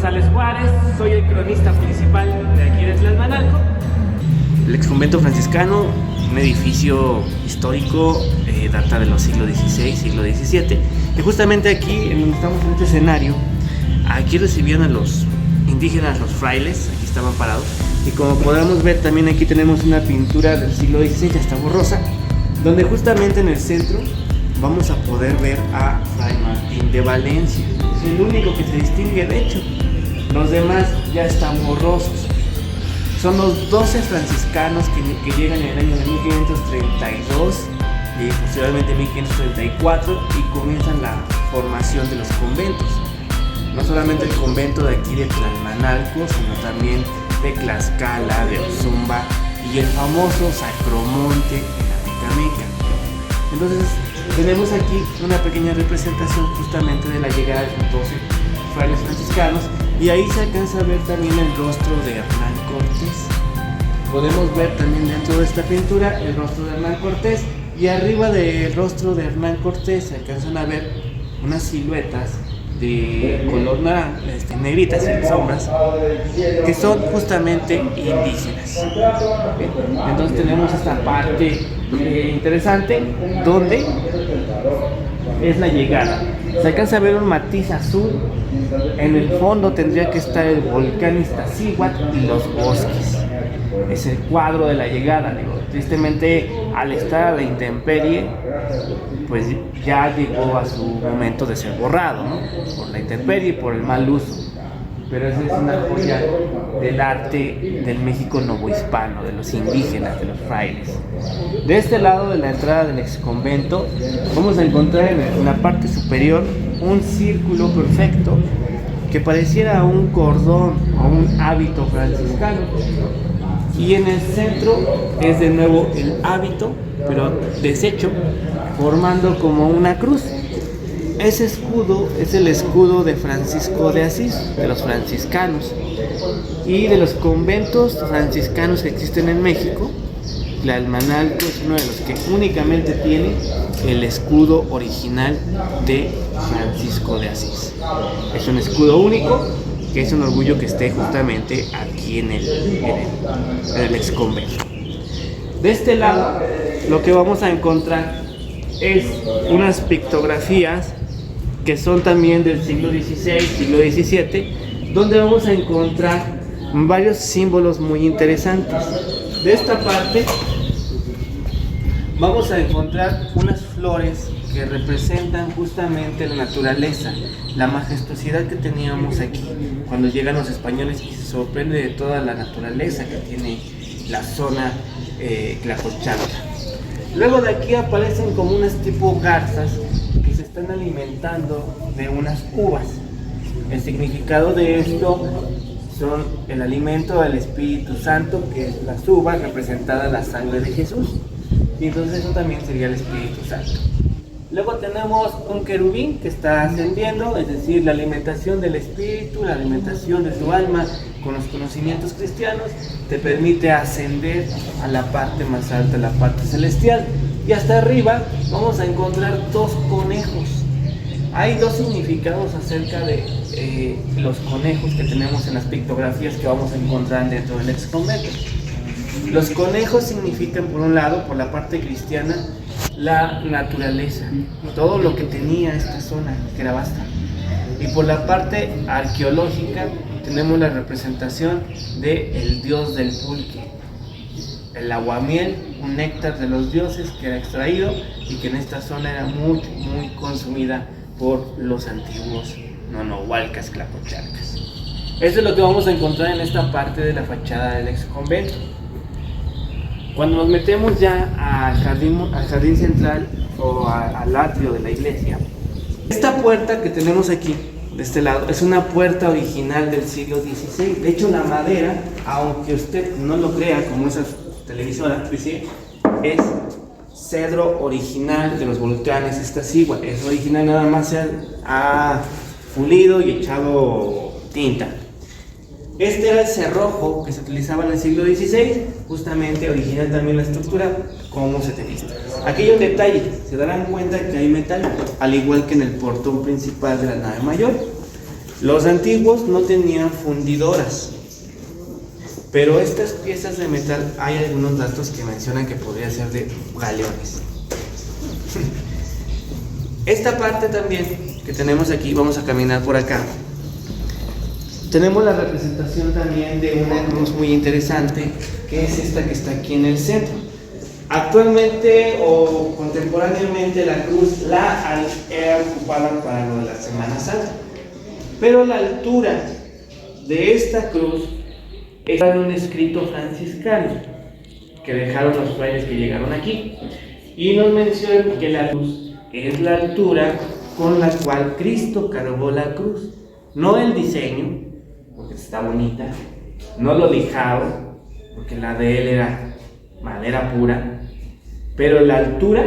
González Juárez, soy el cronista principal de aquí de Tlalmanalco. El exconvento franciscano, un edificio histórico, data de los siglos XVI, siglo XVII, y justamente aquí, estamos en este escenario, aquí recibían a los indígenas, los frailes, aquí estaban parados, y como podemos ver también aquí tenemos una pintura del siglo XVI, ya está borrosa, donde justamente en el centro vamos a poder ver a Fray Martín de Valencia. Es el único que se distingue, de hecho. Los demás ya están borrosos. Son los 12 franciscanos que llegan en el año de 1532 y posteriormente 1534 y comienzan la formación de los conventos. No solamente el convento de aquí de Tlalmanalco, sino también de Tlaxcala, de Otzumba y el famoso Sacromonte en Amecameca. Entonces tenemos aquí una pequeña representación justamente de la llegada de los 12 frailes franciscanos, y ahí se alcanza a ver también el rostro de Hernán Cortés. Podemos ver también dentro de esta pintura el rostro de Hernán Cortés, y arriba del rostro de Hernán Cortés se alcanzan a ver unas siluetas de color naranja, negritas sin sombras, que son justamente indígenas. Entonces tenemos esta parte interesante donde es la llegada. Se alcanza a ver un matiz azul. En el fondo tendría que estar el volcán Iztaccíhuatl y los bosques. Es el cuadro de la llegada. Tristemente, al estar a la intemperie, pues ya llegó a su momento de ser borrado, ¿no? Por la intemperie y por el mal uso. Pero esa es una joya del arte del México novohispano, de los indígenas, de los frailes. De este lado de la entrada del exconvento vamos a encontrar en la parte superior un círculo perfecto que pareciera un cordón o un hábito franciscano, y en el centro es de nuevo el hábito, pero deshecho, formando como una cruz. Ese escudo es el escudo de Francisco de Asís, de los franciscanos, y de los conventos franciscanos que existen en México. Tlalmanalco es uno de los que únicamente tiene el escudo original de Francisco de Asís. Es un escudo único, que es un orgullo que esté justamente aquí en el exconvento. De este lado, lo que vamos a encontrar es unas pictografías que son también del siglo XVI, siglo XVII, donde vamos a encontrar varios símbolos muy interesantes. De esta parte vamos a encontrar unas flores que representan justamente la naturaleza, la majestuosidad que teníamos aquí cuando llegan los españoles, y se sorprende de toda la naturaleza que tiene la zona Tlacochantla. Luego de aquí aparecen como unas tipo garzas que se están alimentando de unas uvas. El significado de esto son el alimento del Espíritu Santo, que es las uvas representadas la sangre de Jesús, y entonces eso también sería el Espíritu Santo. Luego tenemos un querubín que está ascendiendo, es decir, la alimentación del espíritu, la alimentación de tu alma con los conocimientos cristianos te permite ascender a la parte más alta, la parte celestial. Y hasta arriba vamos a encontrar dos conejos. Hay dos significados acerca de los conejos que tenemos en las pictografías que vamos a encontrar dentro del exconvento. Los conejos significan, por un lado, por la parte cristiana, la naturaleza, todo lo que tenía esta zona, que era vasta. Y por la parte arqueológica tenemos la representación del dios del pulque, el aguamiel, un néctar de los dioses que era extraído y que en esta zona era muy consumida por los antiguos nonohualcas tlacochalcas. Eso es lo que vamos a encontrar en esta parte de la fachada del exconvento. Cuando nos metemos ya al jardín central o al atrio de la iglesia, esta puerta que tenemos aquí, de este lado, es una puerta original del siglo XVI. De hecho, la madera, aunque usted no lo crea, como esas televisoras, es cedro original de los volcanes Iztaccíhuatl. Es original, nada más se ha pulido y echado tinta. Este era el cerrojo que se utilizaba en el siglo XVI, justamente original también la estructura como setentista. Aquí hay un detalle, se darán cuenta que hay metal, al igual que en el portón principal de la nave mayor. Los antiguos no tenían fundidoras, pero estas piezas de metal, hay algunos datos que mencionan que podría ser de galeones. Esta parte también que tenemos aquí, vamos a caminar por acá. Tenemos la representación también de una cruz muy interesante, que es esta que está aquí en el centro. Actualmente o contemporáneamente la cruz era ocupada para lo de la Semana Santa, pero la altura de esta cruz está en un escrito franciscano que dejaron los frailes que llegaron aquí, y nos mencionan que la cruz es la altura con la cual Cristo cargó la cruz, no el diseño, porque está bonita, no lo lijado, porque la de él era madera pura, pero la altura,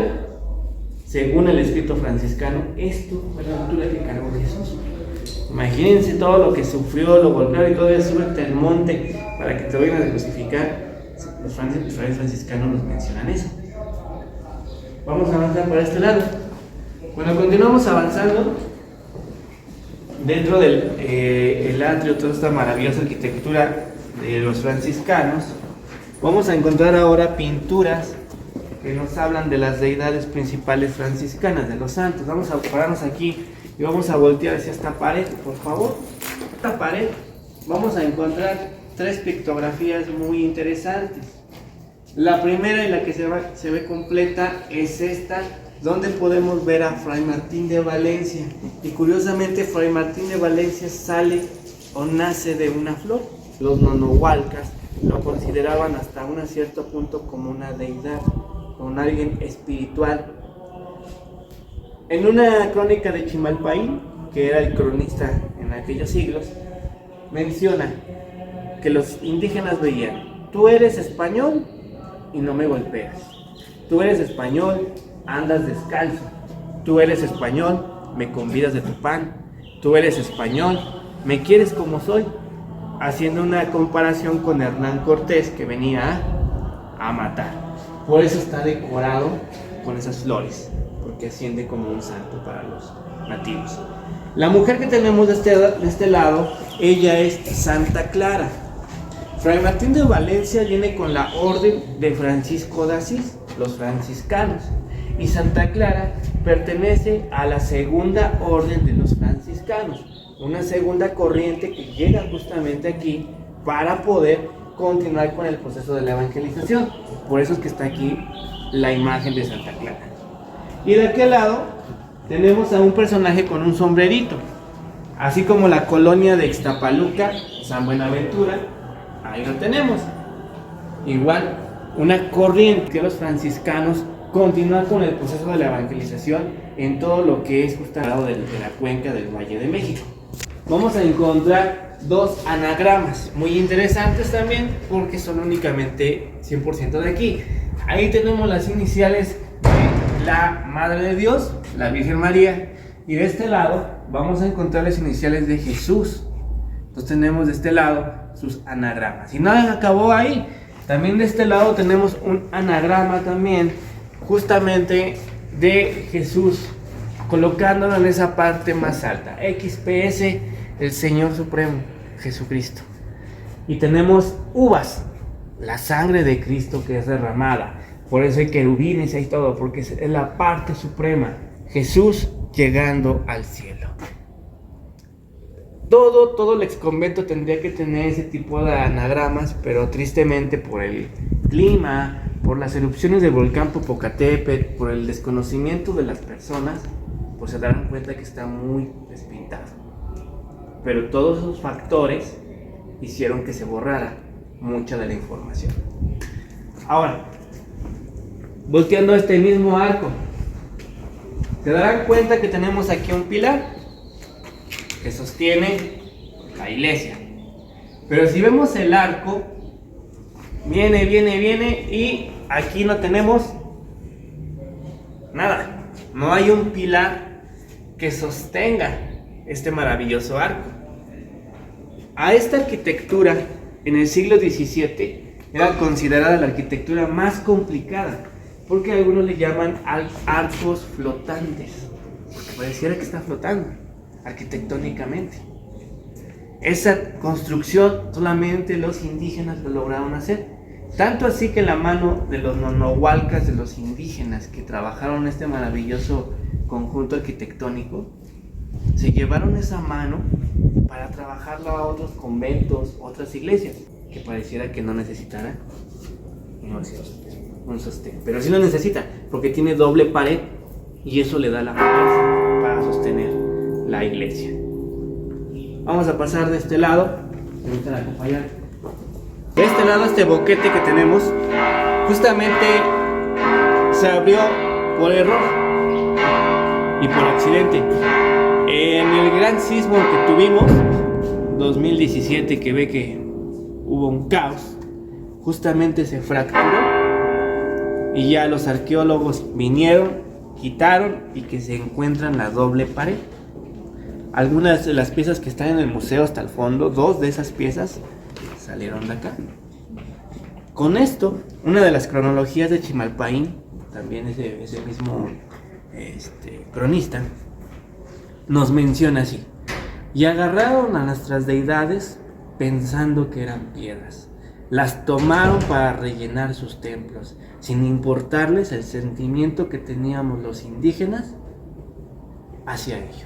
según el escrito franciscano, esto fue la altura que cargó Jesús. Imagínense todo lo que sufrió, lo golpearon y todavía sube hasta el monte para que te vayan a crucificar. Los frailes franciscanos nos mencionan eso. Vamos a avanzar para este lado. Cuando continuamos avanzando, dentro del el atrio, toda esta maravillosa arquitectura de los franciscanos, vamos a encontrar ahora pinturas que nos hablan de las deidades principales franciscanas, de los santos. Vamos a pararnos aquí y vamos a voltear hacia esta pared, por favor. Esta pared vamos a encontrar 3 pictografías muy interesantes. La primera y la que se ve completa es esta, donde podemos ver a Fray Martín de Valencia. Y curiosamente Fray Martín de Valencia sale o nace de una flor. Los nonohualcas lo consideraban hasta un cierto punto como una deidad, como alguien espiritual. En una crónica de Chimalpaín, que era el cronista en aquellos siglos, menciona que los indígenas veían: tú eres español y no me golpeas, tú eres español, andas descalzo, tú eres español, me convidas de tu pan, tú eres español, me quieres como soy, haciendo una comparación con Hernán Cortés, que venía a matar. Por eso está decorado con esas flores, porque asciende como un santo para los nativos. La mujer que tenemos de este lado, ella es Santa Clara. Fray Martín de Valencia viene con la orden de Francisco de Asís, los franciscanos, y Santa Clara pertenece a la segunda orden de los franciscanos, una segunda corriente que llega justamente aquí para poder continuar con el proceso de la evangelización. Por eso es que está aquí la imagen de Santa Clara. Y de aquel lado tenemos a un personaje con un sombrerito, así como la colonia de Ixtapaluca, San Buenaventura, ahí lo tenemos. Igual, una corriente que los franciscanos continúan con el proceso de la evangelización en todo lo que es justo al lado de la cuenca del Valle de México. Vamos a encontrar 2 anagramas muy interesantes también, porque son únicamente 100% de aquí. Ahí tenemos las iniciales de la Madre de Dios, la Virgen María, y de este lado vamos a encontrar las iniciales de Jesús. Entonces tenemos de este lado sus anagramas. Y no acabó ahí, también de este lado tenemos un anagrama también, justamente de Jesús, colocándolo en esa parte más alta, XPS, el Señor Supremo, Jesucristo. Y tenemos uvas, la sangre de Cristo que es derramada. Por eso hay querubines y todo, porque es la parte suprema, Jesús llegando al cielo. Todo el exconvento tendría que tener ese tipo de anagramas, pero tristemente por el clima, por las erupciones del volcán Popocatépetl, por el desconocimiento de las personas, pues se darán cuenta que está muy despintado. Pero todos esos factores hicieron que se borrara mucha de la información. Ahora, volteando este mismo arco, se darán cuenta que tenemos aquí un pilar que sostiene la iglesia. Pero si vemos el arco, viene y aquí no tenemos nada. No hay un pilar que sostenga este maravilloso arco. A esta arquitectura en el siglo XVII era considerada la arquitectura más complicada, porque algunos le llaman arcos flotantes, porque pareciera que está flotando arquitectónicamente. Esa construcción solamente los indígenas lo lograron hacer. Tanto así que la mano de los nonohualcas, de los indígenas que trabajaron este maravilloso conjunto arquitectónico, se llevaron esa mano para trabajarla a otros conventos, otras iglesias, que pareciera que no necesitaran un sostén. Pero sí lo necesita, porque tiene doble pared y eso le da la fuerza para sostener la iglesia. Vamos a pasar de este lado. Permítanme acompañar. De este lado, este boquete que tenemos, justamente se abrió por error y por accidente. En el gran sismo que tuvimos, 2017, que ve que hubo un caos, justamente se fracturó y ya los arqueólogos vinieron, quitaron y que se encuentran la doble pared. Algunas de las piezas que están en el museo hasta el fondo, 2 de esas piezas salieron de acá. Con esto, una de las cronologías de Chimalpaín, también ese mismo cronista, nos menciona así: y agarraron a nuestras deidades pensando que eran piedras, las tomaron para rellenar sus templos, sin importarles el sentimiento que teníamos los indígenas hacia ello.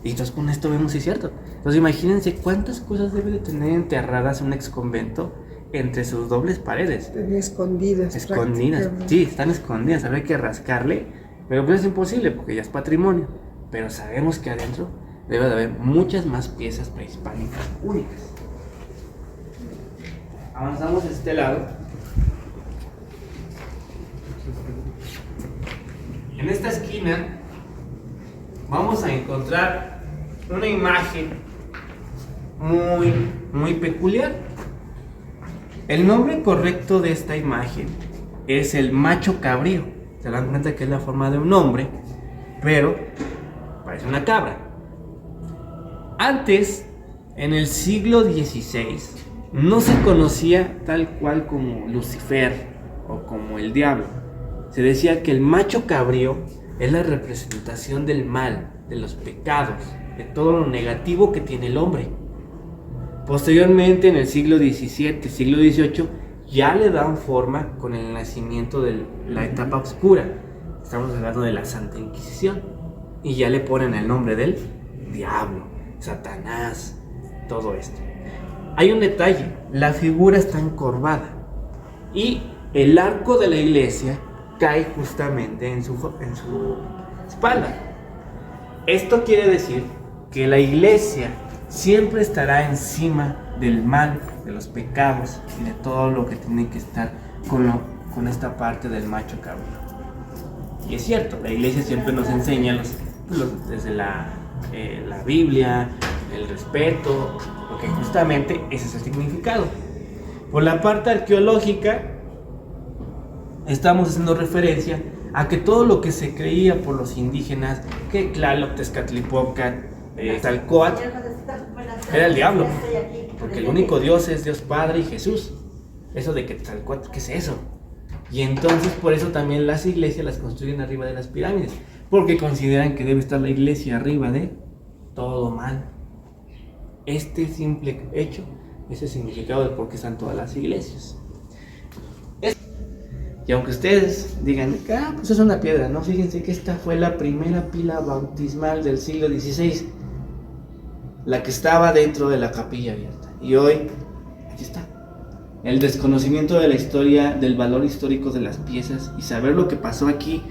Y entonces con esto vemos si es cierto. Entonces imagínense cuántas cosas debe de tener enterradas un exconvento entre sus dobles paredes. Están escondidas. Escondidas, sí, están escondidas. Habría que rascarle, pero pues es imposible porque ya es patrimonio. Pero sabemos que adentro debe de haber muchas más piezas prehispánicas únicas. Avanzamos a este lado. En esta esquina vamos a encontrar una imagen muy peculiar. El nombre correcto de esta imagen es el macho cabrío. Se dan cuenta que es la forma de un hombre, pero parece una cabra. Antes, en el siglo XVI, no se conocía tal cual como Lucifer o como el diablo. Se decía que el macho cabrío es la representación del mal, de los pecados, de todo lo negativo que tiene el hombre. Posteriormente, en el siglo XVII, siglo XVIII, ya le dan forma con el nacimiento de la etapa oscura. Estamos hablando de la Santa Inquisición. Y ya le ponen el nombre del diablo, Satanás, todo esto. Hay un detalle: la figura está encorvada y el arco de la iglesia cae justamente en su espalda. Esto quiere decir que la iglesia siempre estará encima del mal, de los pecados y de todo lo que tiene que estar con esta parte del macho cabrío. Y es cierto, la iglesia siempre nos enseña desde la Biblia, el respeto, porque justamente ese es el significado. Por la parte arqueológica, estamos haciendo referencia a que todo lo que se creía por los indígenas, que Tlaloc, Tezcatlipoca, Talcoatl, era el diablo, porque el único Dios es Dios Padre y Jesús. Eso de que Talcoatl, ¿qué es eso? Y entonces por eso también las iglesias las construyen arriba de las pirámides, porque consideran que debe estar la iglesia arriba de todo mal. Este simple hecho es el significado de por qué están todas las iglesias. Y aunque ustedes digan, pues es una piedra, no, fíjense que esta fue la primera pila bautismal del siglo XVI, la que estaba dentro de la capilla abierta. Y hoy, aquí está. El desconocimiento de la historia, del valor histórico de las piezas y saber lo que pasó aquí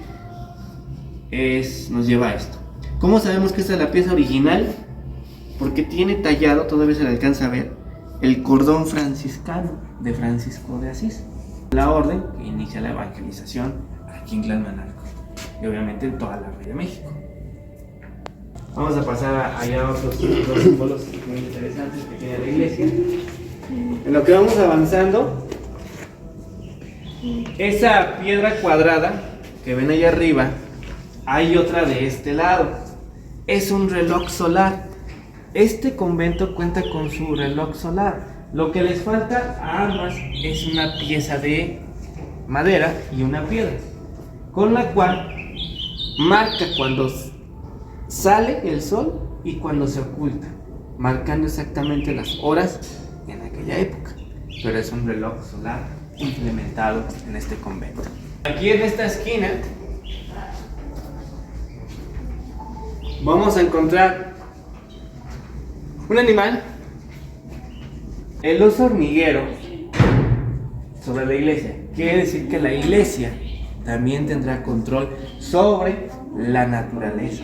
nos lleva a esto. ¿Cómo sabemos que esta es la pieza original? Porque tiene tallado, todavía se le alcanza a ver, el cordón franciscano de Francisco de Asís, la orden que inicia la evangelización aquí en Tlalmanalco y obviamente en toda la Red de México. Vamos a pasar allá a otros dos símbolos muy interesantes que tiene la iglesia. En lo que vamos avanzando, esa piedra cuadrada que ven allá arriba, hay otra de este lado. Es un reloj solar. Este convento cuenta con su reloj solar. Lo que les falta a ambas es una pieza de madera y una piedra, con la cual marca cuando sale el sol y cuando se oculta. marcando exactamente las horas en aquella época. Pero es un reloj solar implementado en este convento. Aquí en esta esquina vamos a encontrar un animal, el oso hormiguero, sobre la iglesia. Quiere decir que la iglesia también tendrá control sobre la naturaleza.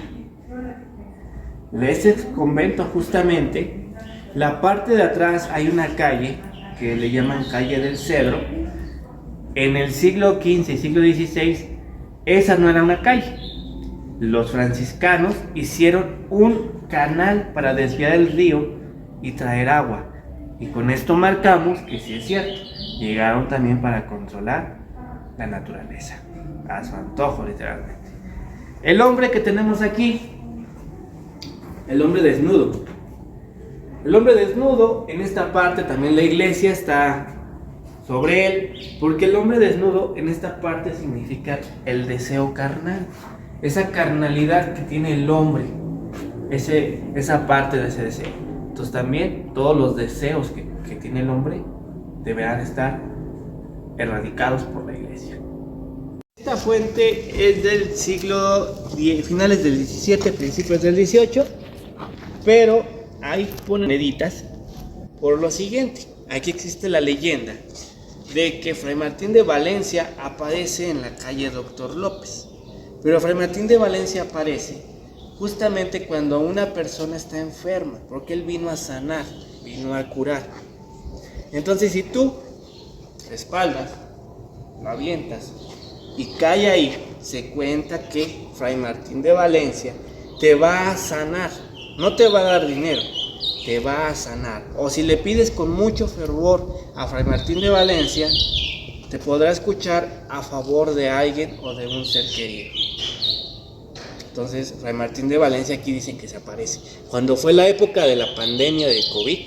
Este convento, justamente, la parte de atrás hay una calle que le llaman calle del Cedro. En el siglo XV y siglo XVI esa no era una calle. Los franciscanos hicieron un canal para desviar el río y traer agua, y con esto marcamos que sí es cierto, llegaron también para controlar la naturaleza a su antojo, literalmente. El hombre que tenemos aquí, el hombre desnudo. El hombre desnudo, en esta parte también la iglesia está sobre él, porque el hombre desnudo en esta parte significa el deseo carnal, esa carnalidad que tiene el hombre, esa parte de ese deseo. Entonces también todos los deseos que tiene el hombre deberán estar erradicados por la iglesia. Esta fuente es del siglo finales del 17, principios del 18, pero ahí ponen moneditas por lo siguiente. Aquí existe la leyenda de que Fray Martín de Valencia aparece en la calle Doctor López, pero Fray Martín de Valencia aparece justamente cuando una persona está enferma, porque él vino a sanar, vino a curar. Entonces, si tú respaldas, lo avientas y cae ahí, se cuenta que Fray Martín de Valencia te va a sanar, no te va a dar dinero, te va a sanar. O si le pides con mucho fervor a Fray Martín de Valencia, te podrá escuchar a favor de alguien o de un ser querido. Entonces, Fray Martín de Valencia aquí dicen que se aparece. Cuando fue la época de la pandemia de COVID,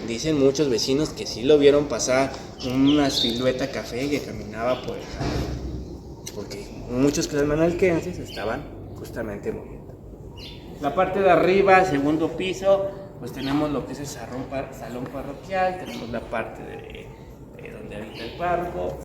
dicen muchos vecinos que sí lo vieron pasar una silueta café que caminaba por el jardín, porque muchos manalquenses estaban justamente muriendo. La parte de arriba, segundo piso, pues tenemos lo que es el salón parroquial, tenemos la parte de donde habita el párroco.